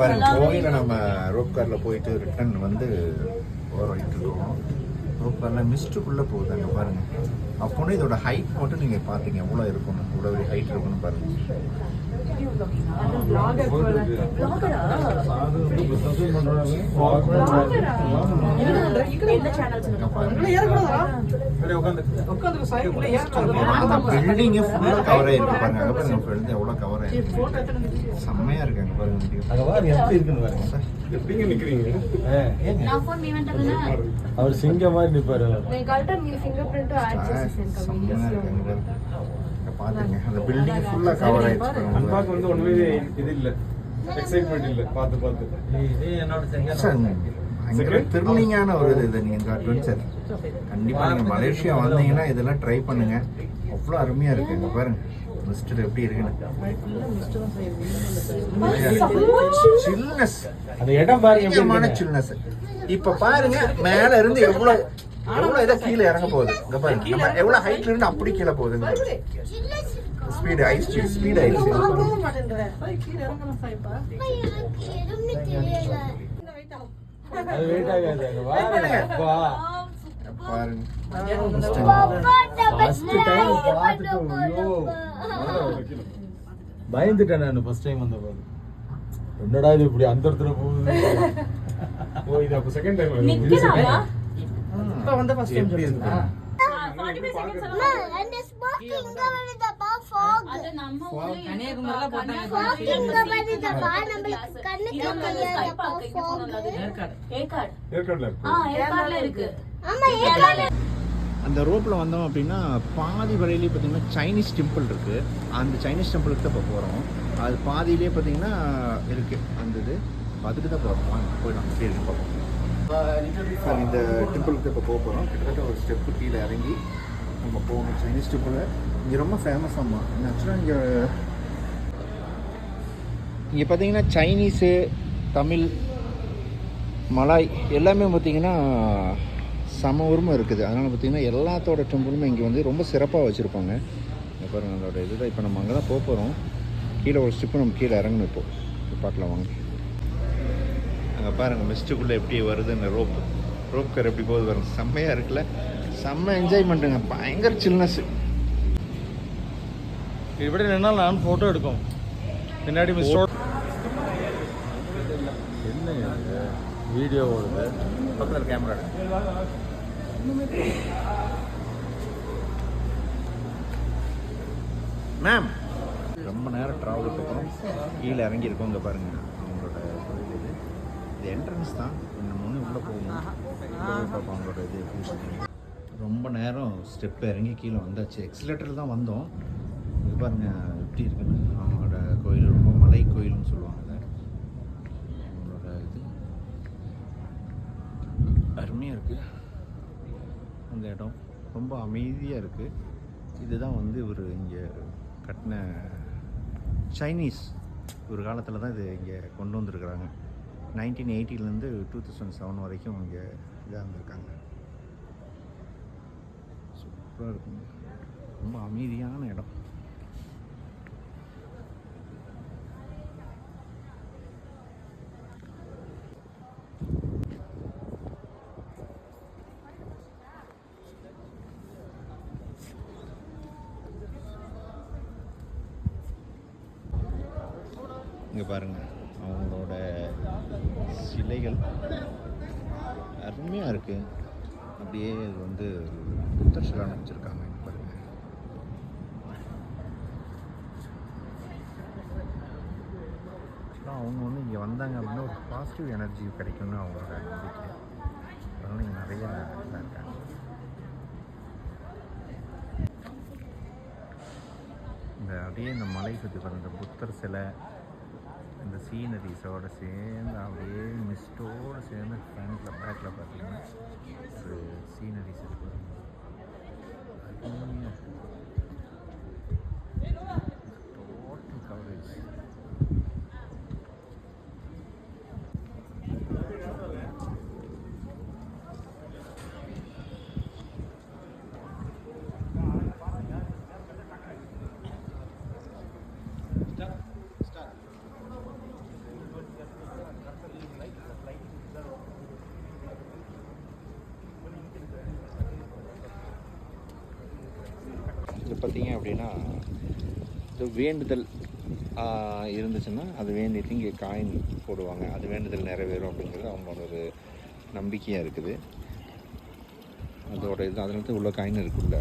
பாருங்க கோயில நம்ம ரோப் கார்ல போயிட்டு ரிட்டர்ன் வந்து போயிட்டு இருக்கோம். ரோப் கார்ல மிஸ்டுக்குள்ள போகுது அங்க பாருங்க. அப்போனா இதோட ஹைட் மட்டும் நீங்க பாத்தீங்க எவ்வளவு இருக்கணும், இவ்வளவு ஹைட் இருக்கணும் பாருங்க. பில்டிங் ஃபுல்லா கவர் ஆயிருக்கு பாருங்க. அங்க பாருங்க ஃப்ரெண்ட் எவ்வளவு கவர் ஆயிருக்கு, செம்மையா இருக்கு. அங்க பாருங்க அங்க பாருங்க எப்படி இருக்குன்னு பாருங்க சார். எப்படிங்க நிக்கிறீங்க? நான் ஃபோன் மீவன் பண்ணல. அவர் சிங்க மாதிரி நிப்பாரு. நீ கரெக்ட்டா மீ ஃபிங்கர் பிரிண்ட் ஆட் చేసేసాను வீடியோஸ்ல பாத்துங்க. அந்த பில்டிங் ஃபுல்லா கவர் ஆயிருக்கு. அன்பாக் வந்து ஒண்ணுமே இது இல்ல, எக்ஸைட்மென்ட் இல்ல. பாத்து இது என்னோட செங்க திருமணியான ஒரு இது. நீங்க அட்வென்ச்சர் கண்டிப்பா நீங்க மலேசியா வந்தீங்கன்னா இதெல்லாம் ட்ரை பண்ணுங்க. அவ்வளவு அருமையா இருக்கு. இங்க பாருங்க மிஸ்டர் எப்படி இருக்குன்னு. சில்னஸ், அந்த இடம் பாருங்க, சில்னஸ். இப்ப பாருங்க மேல இருந்து எவ்வளவு இதை கீழே இறங்க போகுது. இங்க பாருங்க நம்ம எவ்வளவு ஹைட்ல இருந்து அப்படி கீழே போகுது. ஸ்பீட் ஆயிடுச்சு, ஸ்பீட் ஆயிடுச்சு. அது வெயிட் ஆகாது. பாருங்க பயந்துட்டேன் நான் ஃபர்ஸ்ட் டைம் வந்த போது. என்னடா இது இப்படி அந்த இடத்துல போகுது. ஓ இது அப்ப செகண்ட் டைம் வருது. நிக்கறாமா? இப்ப வந்த ஃபர்ஸ்ட் டைம் சொல்லுங்க. 45 செகண்ட்ஸ் எல்லாம் and the smoking covered the fog. அது நம்ம ஊர்ல கன்னியாகுமரியில போட்டாங்க. Smoking covered the நம்மளுக்கு கண்ணுக்கு தெரியாத fog. ஏற்காடுல ஏற்காடுல இருக்கு. ஆமா ஏற்காடுல. அந்த ரோப்பில் வந்தோம் அப்படின்னா பாதி வரையிலேயே பார்த்தீங்கன்னா சைனீஸ் டெம்பிள் இருக்குது. அந்த சைனீஸ் டெம்பிளுக்கு தான் இப்போ போகிறோம். அது பாதியிலே பார்த்தீங்கன்னா இருக்குது அந்த இது. அதுக்கு தான் போகிறோம். வாங்க போயிடலாம். அப்படி இருக்கு பார்ப்போம். இந்த டெம்பிளுக்கு இப்போ போக போகிறோம். கிட்டத்தட்ட ஒரு ஸ்டெப்பு கீழே இறங்கி நம்ம போகணும். சைனீஸ் டெம்பிள் இங்கே ரொம்ப ஃபேமஸ். ஆமாம், ஆக்சுவலாக இங்கே பார்த்தீங்கன்னா சைனீஸு, தமிழ், மலாய் எல்லாமே பார்த்தீங்கன்னா சம உரிமை இருக்குது. அதனால் பார்த்திங்கன்னா எல்லாத்தோட டெம்பிளுமே இங்கே வந்து ரொம்ப சிறப்பாக வச்சுருப்பாங்க. பாருங்கள் அதோட இதுதான். இப்போ நம்ம அங்கே தான் போக போகிறோம். கீழே ஒரு ஸ்டெப்பு நம்ம கீழே இறங்கணும். இப்போ பார்க்கலாம் வாங்க. அங்கே பாருங்கள் மிஸ்ட்டுக்குள்ளே எப்படி வருதுன்னு ரோப் கார் எப்படி போகுது பாருங்க. செம்மையாக இருக்குல்ல, செம்ம என்ஜாய்மெண்ட்டுங்க. பயங்கர சில்னஸ். ഇവിടെ നിന്നാൽ நான் ஃபோட்டோ எடுக்கும். பின்னாடி மிஸ்டர் என்ன வீடியோ ஓடுது. பக்கத்தில் கேமரா மேம். ரொம்ப நேரம் ட்ராவலுக்கு அப்புறம் கீழே இறங்கியிருக்கோம். இங்கே பாருங்கள் அவங்களோட கோயில் இது. இது என்ட்ரன்ஸ் தான். இன்னும் முன்னே உள்ளே போகணும். பார்ப்போம் அவங்களோட இது எப்படி. ரொம்ப நேரம் ஸ்டெப் இறங்கி கீழே வந்தாச்சு. எக்ஸிலேட்டரில் தான் வந்தோம். இங்கே பாருங்கள் எப்படி இருக்குன்னு. அவங்களோட கோயில் ரொம்ப மலை கோயில்னு சொல்லுவாங்க. அவங்களோட இது அருமையாக இருக்குது. அந்த இடம் ரொம்ப அமைதியாக இருக்குது. இதுதான் வந்து இவர் இங்கே கட்டின சைனீஸ் ஒரு காலத்தில் தான் இது இங்கே கொண்டு வந்திருக்கிறாங்க. 1980லேருந்து 2007 வரைக்கும் இங்கே இதாக இருந்திருக்காங்க. சூப்பராக இருக்குங்க. ரொம்ப அமைதியான இடம். இங்கே பாருங்கள் அவங்களோட சிலைகள் அருமையாக இருக்குது. அப்படியே இது வந்து புத்தர் சிலை வச்சுருக்காங்க. இங்கே பாருங்கள். அவங்க வந்து இங்கே வந்தாங்க அப்படின்னா ஒரு பாசிட்டிவ் எனர்ஜி கிடைக்கும்னு அவங்களோட நம்பிக்கை. அதனால் இங்கே நிறைய இதாக இருக்காங்க. இந்த அப்படியே இந்த மலை சுற்றி பாருங்க. புத்தர் சிலை, இந்த சீனரிஸோடு சேர்ந்து அப்படியே மிஸ்டோடு சேர்ந்து ஃப்ரண்ட்டில் பேக்கில் பார்த்தீங்கன்னா ஒரு சீனரிஸ் இருக்குது. Total coverage. இது பார்த்தீங்க அப்படின்னா இது வேண்டுதல் இருந்துச்சுன்னா அது வேண்டிட்டு இங்கே காயின் போடுவாங்க, அது வேண்டுதல் நிறைவேறும் அப்படிங்கிறது அவங்களோட ஒரு நம்பிக்கையாக இருக்குது. அதோட இது அதில் உள்ள காயின் இருக்குல்ல